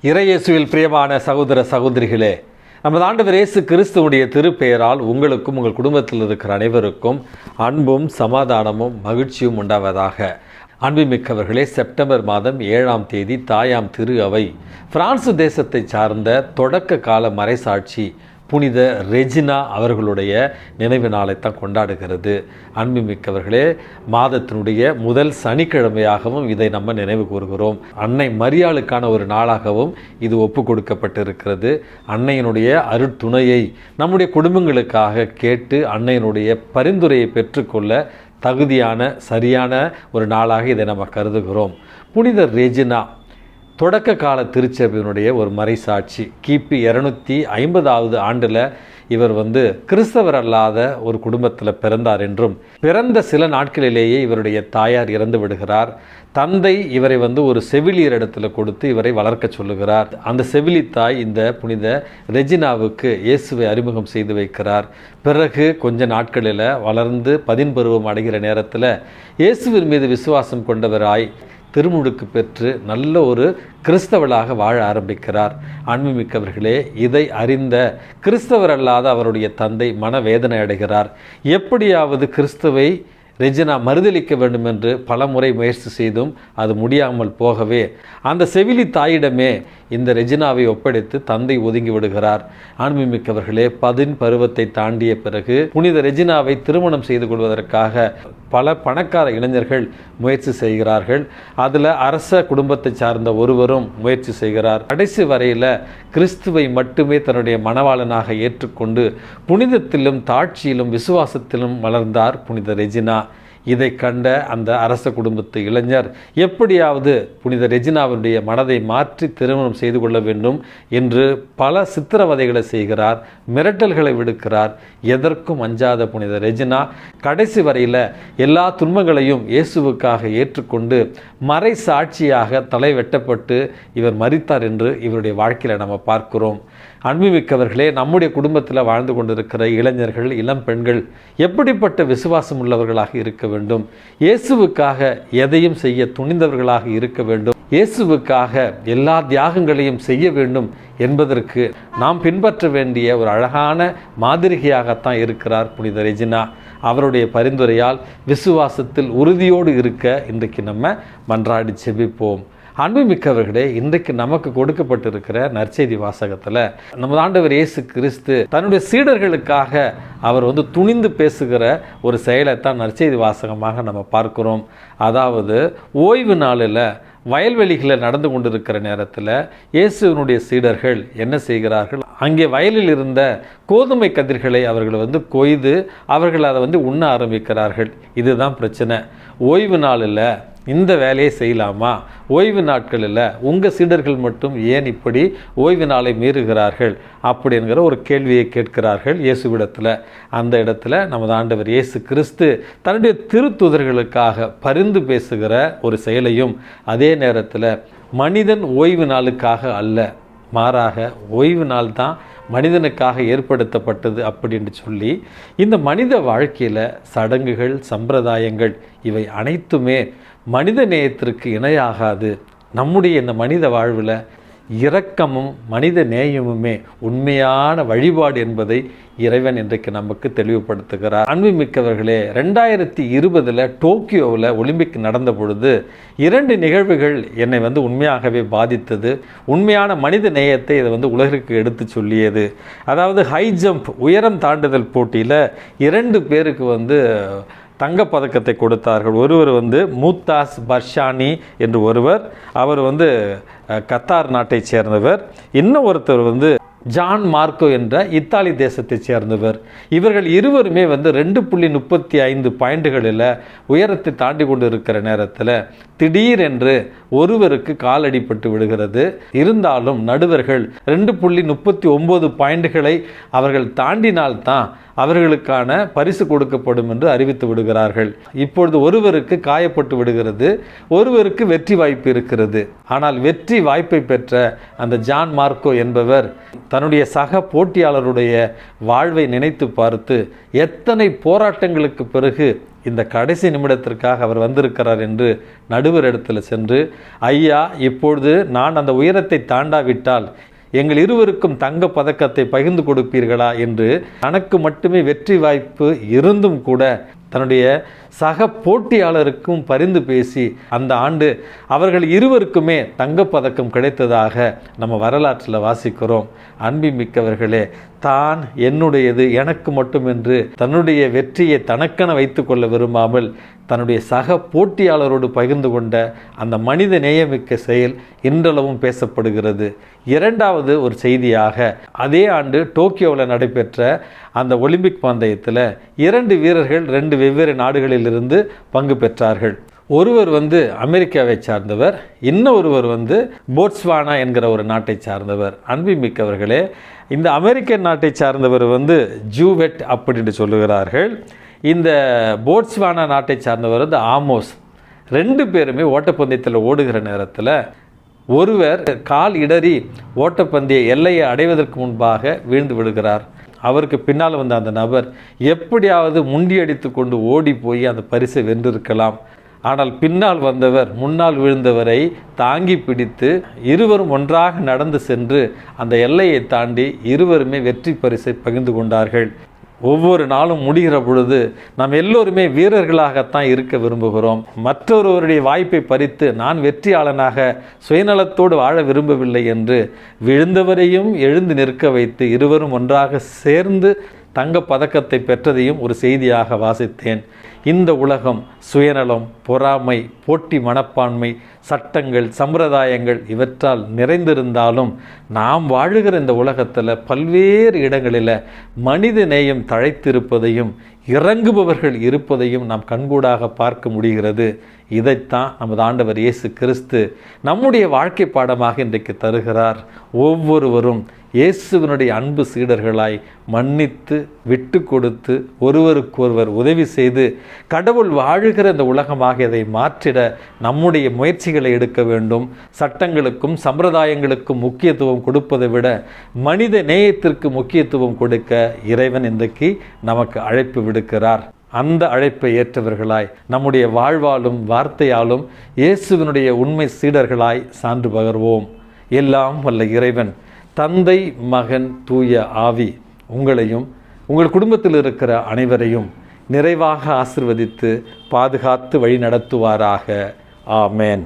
இறையேசுவில் பிரியமான சகோதர சகோதரிகளே, நமது ஆண்டவர் இயேசு கிறிஸ்துவுடைய திருப்பெயரால் உங்களுக்கும் உங்கள் குடும்பத்தில் இருக்கிற அனைவருக்கும் அன்பும் சமாதானமும் மகிழ்ச்சியும் உண்டாவதாக. அன்புமிக்கவர்களே, செப்டம்பர் மாதம் 7ஆம் தேதி தாயாம் திரு அவை பிரான்சு தேசத்தை சார்ந்த தொடக்க கால மறைசாட்சி புனித ரெஜினா அவர்களுடைய நினைவு நாளைத்தான் கொண்டாடுகிறது. அன்புமிக்கவர்களே, மாதத்தினுடைய முதல் சனிக்கிழமையாகவும் இதை நம்ம நினைவு கூறுகிறோம். அன்னை மரியாளுக்கான ஒரு நாளாகவும் இது ஒப்பு கொடுக்கப்பட்டிருக்கிறது. அன்னையினுடைய அருட்துணையை நம்முடைய குடும்பங்களுக்காக கேட்டு அன்னையினுடைய பரிந்துரையை பெற்றுக்கொள்ள தகுதியான சரியான ஒரு நாளாக இதை நம்ம கருதுகிறோம். புனித ரெஜினா தொடக்க கால திருச்சபையினுடைய ஒரு மறைசாட்சி. கிபி 250ஆவது ஆண்டில் இவர் கிறிஸ்தவர் அல்லாத ஒரு குடும்பத்தில் பிறந்தார் என்றும், பிறந்த சில நாட்களிலேயே இவருடைய தாயார் இறந்து விடுகிறார். தந்தை இவரை ஒரு செவிலியர் இடத்துல கொடுத்து இவரை வளர்க்க சொல்லுகிறார். அந்த செவிலி தாய் இந்த புனித ரெஜினாவுக்கு இயேசுவை அறிமுகம் செய்து வைக்கிறார். பிறகு கொஞ்ச நாட்களில் வளர்ந்து பதின்பருவம் அடைகிற நேரத்தில் இயேசுவின் மீது விசுவாசம் கொண்டவராய் திருமுழுக்கு பெற்று நல்ல ஒரு கிறிஸ்தவளாக வாழ ஆரம்பிக்கிறார். அன்புமிக்கவர்களே, இதை அறிந்த கிறிஸ்தவர் அல்லாத அவருடைய தந்தை மனவேதனை அடைகிறார். எப்படியாவது கிறிஸ்துவை ரெஜினா மறுதளிக்க வேண்டும் என்று பல முறை முயற்சி செய்தும் அது முடியாமல் போகவே அந்த செவிலி தாயிடமே இந்த ரெஜினாவை ஒப்படைத்து தந்தை ஒதுங்கி விடுகிறார். அன்புமிக்கவர்களே, 10 பருவத்தை தாண்டிய பிறகு புனித ரெஜினாவை திருமணம் செய்து கொள்வதற்காக பல பணக்கார இளைஞர்கள் முயற்சி செய்கிறார்கள். அதில் அரச குடும்பத்தை சார்ந்த ஒருவரும் முயற்சி செய்கிறார். கடைசி வரையில் கிறிஸ்துவை மட்டுமே தன்னுடைய மணவாளனாக ஏற்றுக்கொண்டு புனிதத்திலும் தாட்சியிலும் விசுவாசத்திலும் வளர்ந்தார் புனித ரெஜினா. இதை கண்ட அந்த அரச குடும்பத்து இளைஞர் எப்படியாவது புனித ரெஜினாவுடைய மனதை மாற்றி திருமணம் செய்து கொள்ள வேண்டும் என்று பல சித்திரவதைகளை செய்கிறார், மிரட்டல்களை விடுக்கிறார். எதற்கும் அஞ்சாத புனித ரெஜினா கடைசி வரையில் எல்லா துன்பங்களையும் இயேசுவுக்காக ஏற்றுக்கொண்டு மறை சாட்சியாக தலை வெட்டப்பட்டு இவர் மரித்தார் என்று இவருடைய வாழ்க்கையில் நம்ம பார்க்கிறோம். அன்புமிக்கவர்களே, நம்முடைய குடும்பத்தில் வாழ்ந்து கொண்டிருக்கிற இளைஞர்கள், இளம் பெண்கள் எப்படிப்பட்ட விசுவாசம் உள்ளவர்களாக இருக்க வேண்டும்? இயேசுவுக்காக எதையும் செய்ய துணிந்தவர்களாக இருக்க வேண்டும். இயேசுவுக்காக எல்லா தியாகங்களையும் செய்ய வேண்டும் என்பதற்கு நாம் பின்பற்ற வேண்டிய ஒரு அழகான மாதிரிகையாகத்தான் இருக்கிறார் புனித ரெஜினா. அவருடைய பரிந்துரையால் விசுவாசத்தில் உறுதியோடு இருக்க இன்றைக்கு நம்ம மன்றாடி செபிப்போம். அன்புமிக்கவர்களே, இன்றைக்கு நமக்கு கொடுக்கப்பட்டிருக்கிற நற்செய்தி வாசகத்தில் நமது ஆண்டவர் இயேசு கிறிஸ்து தன்னுடைய சீடர்களுக்காக அவர் துணிந்து பேசுகிற ஒரு செயலைத்தான் நற்செய்தி வாசகமாக நம்ம பார்க்கிறோம். அதாவது ஓய்வு நாளில் வயல்வெளிகளில் நடந்து கொண்டிருக்கிற நேரத்தில் இயேசுவினுடைய சீடர்கள் என்ன செய்கிறார்கள்? அங்கே வயலில் இருந்த கோதுமை கதிர்களை அவர்கள் கொய்து அவர்கள் அதை உண்ண ஆரம்பிக்கிறார்கள். இதுதான் பிரச்சனை. ஓய்வு நாளில் இந்த வேலையை செய்யலாமா? ஓய்வு நாட்களில் உங்கள் சீடர்கள் மட்டும் ஏன் இப்படி ஓய்வு நாளை மீறுகிறார்கள் அப்படிங்கிற ஒரு கேள்வியை கேட்கிறார்கள் இயேசுவிடத்தில். அந்த இடத்துல நமது ஆண்டவர் இயேசு கிறிஸ்து தன்னுடைய திருத்தூதர்களுக்காக பரிந்து பேசுகிற ஒரு செயலையும், அதே நேரத்தில் மனிதன் ஓய்வு நாளுக்காக அல்ல, மாறாக ஓய்வு நாள் தான் மனிதனுக்காக ஏற்படுத்தப்பட்டது அப்படின்னு சொல்லி இந்த மனித வாழ்க்கையில் சடங்குகள், சம்பிரதாயங்கள் இவை அனைத்துமே மனித நேயத்திற்கு இணையாகாது. நம்முடைய இந்த மனித வாழ்வில் இரக்கமும் மனித நேயமுமே உண்மையான வழிபாடு என்பதை இறைவன் இன்றைக்கு நமக்கு தெளிவுபடுத்துகிறார். அன்புமிக்கவர்களே, 2020 டோக்கியோவில் ஒலிம்பிக் நடந்த பொழுது 2 நிகழ்வுகள் என்னை உண்மையாகவே பாதித்தது. உண்மையான மனித நேயத்தை இதை உலகிற்கு எடுத்து சொல்லியது. அதாவது ஹை ஜம்ப் உயரம் தாண்டுதல் போட்டியில் 2 பேருக்கு தங்கப்பதக்கத்தை கொடுத்தார்கள். ஒருவர் மூத்தாஸ் பர்ஷானி என்று ஒருவர், அவர் கத்தார் நாட்டைச் சேர்ந்தவர். இன்னும் ஒருத்தர் ஜான் மார்க்கோ என்ற இத்தாலி தேசத்தைச் சேர்ந்தவர். இவர்கள் இருவருமே 2.35 பாயிண்டுகளில் உயரத்தை தாண்டி கொண்டு இருக்கிற நேரத்தில் திடீரென்று ஒருவருக்கு காலடிப்பட்டு விடுகிறது. இருந்தாலும் நடுவர்கள் 2.39 பாயிண்டுகளை அவர்கள் தாண்டினால்தான் அவர்களுக்கான பரிசு கொடுக்கப்படும் என்று அறிவித்து விடுகிறார்கள். இப்பொழுது ஒருவருக்கு காயப்பட்டு விடுகிறது, ஒருவருக்கு வெற்றி வாய்ப்பு இருக்கிறது. ஆனால் வெற்றி வாய்ப்பை பெற்ற அந்த ஜான் மார்க்கோ என்பவர் தன்னுடைய சக போட்டியாளருடைய வாழ்வை நினைத்து பார்த்து எத்தனை போராட்டங்களுக்கு பிறகு இந்த கடைசி நிமிடத்திற்காக அவர் வந்திருக்கிறார் என்று நடுவர் இடத்துல சென்று, ஐயா, இப்பொழுது நான் அந்த உயரத்தை தாண்டாவிட்டால் எங்கள் இருவருக்கும் தங்க பதக்கத்தை பகிர்ந்து கொடுப்பீர்களா என்று தனக்கு மட்டுமே வெற்றி வாய்ப்பு இருந்தும் கூட தன்னுடைய சக போட்டியாளருக்கும் பரிந்து பேசி அந்த ஆண்டு அவர்கள் இருவருக்குமே தங்கப்பதக்கம் கிடைத்ததாக நம்ம வரலாற்றில் வாசிக்கிறோம். அன்பிமிக்கவர்களே, தான் என்னுடையது எனக்கு மட்டும் என்று தன்னுடைய வெற்றியை தனக்கென வைத்து கொள்ள விரும்பாமல் தன்னுடைய சக போட்டியாளரோடு பகிர்ந்து கொண்ட அந்த மனித நேயமிக்க செயல் இன்றளவும் பேசப்படுகிறது. இரண்டாவது ஒரு செய்தியாக, அதே ஆண்டு டோக்கியோவில் நடைபெற்ற அந்த ஒலிம்பிக் பந்தயத்தில் 2 வீரர்கள் 2 வெவ்வேறு நாடுகளிலிருந்து பங்கு பெற்றார்கள். ஒருவர் அமெரிக்காவை சார்ந்தவர், இன்னொருவர் போட்ஸ்வானா என்கிற ஒரு நாட்டை சார்ந்தவர். அன்பிமிக்கவர்களே, இந்த அமெரிக்க நாட்டை சார்ந்தவர் ஜூவெட் அப்படின்னு சொல்லுகிறார்கள். இந்த போட்ஸ்வானா நாட்டை சார்ந்தவர் ஆமோஸ். 2 பேருமே ஓட்டப்பந்தயத்தில் ஓடுகிற நேரத்தில் ஒருவர் கால் இடறி ஓட்டப்பந்தய எல்லையை அடைவதற்கு முன்பாக வீழ்ந்து விடுகிறார். அவருக்கு பின்னால் வந்த அந்த நபர் எப்படியாவது முண்டியடித்து கொண்டு ஓடி போய் அந்த பரிசை வென்றிருக்கலாம். ஆனால் பின்னால் வந்தவர் முன்னால் விழுந்தவரை தாங்கி பிடித்து இருவரும் ஒன்றாக நடந்து சென்று அந்த எல்லையை தாண்டி இருவருமே வெற்றி பரிசை பகிர்ந்து கொண்டார்கள். ஒவ்வொரு நாளும் முடிகிற பொழுது நாம் எல்லோருமே வீரர்களாகத்தான் இருக்க விரும்புகிறோம். மற்றொருவருடைய வாய்ப்பை பறித்து நான் வெற்றியாளனாக சுயநலத்தோடு வாழ விரும்பவில்லை என்று விழுந்தவரையும் எழுந்து நிற்க வைத்து இருவரும் ஒன்றாக சேர்ந்து தங்க பதக்கத்தை பெற்றதையும் ஒரு செய்தியாக வாசித்தேன். இந்த உலகம் சுயநலம், பொறாமை, போட்டி மனப்பான்மை, சட்டங்கள், சம்பிரதாயங்கள் இவற்றால் நிறைந்திருந்தாலும் நாம் வாழுகிற இந்த உலகத்தில் பல்வேறு இடங்களில் மனித நேயம் தழைத்திருப்பதையும் இறங்குபவர்கள் இருப்பதையும் நாம் கண்கூடாக பார்க்க முடிகிறது. இதைத்தான் நமது ஆண்டவர் இயேசு கிறிஸ்து நம்முடைய வாழ்க்கை பாடமாக இன்றைக்கு தருகிறார். ஒவ்வொருவரும் இயேசுவினுடைய அன்பு சீடர்களாய் மன்னித்து விட்டு கொடுத்து ஒருவருக்கொருவர் உதவி செய்து கடவுள் வாழுகிற இந்த உலகமாக இதை மாற்றிட நம்முடைய முயற்சிகளை எடுக்க வேண்டும். சட்டங்களுக்கும் சம்பிரதாயங்களுக்கும் முக்கியத்துவம் கொடுப்பதை விட மனித நேயத்திற்கு முக்கியத்துவம் கொடுக்க இறைவன் இன்றைக்கு நமக்கு அழைப்பு விடுக்கிறார். அந்த அழைப்பை ஏற்றவர்களாய் நம்முடைய வாழ்வாலும் வார்த்தையாலும் இயேசுவினுடைய உண்மை சீடர்களாய் சான்று பகர்வோம். எல்லாம் வல்ல இறைவன் தந்தை, மகன், தூய ஆவி உங்களையும் உங்கள் குடும்பத்தில் இருக்கிற அனைவரையும் நிறைவாக ஆசிர்வதித்து பாதுகாத்து வழி நடத்துவாராக. ஆமேன்.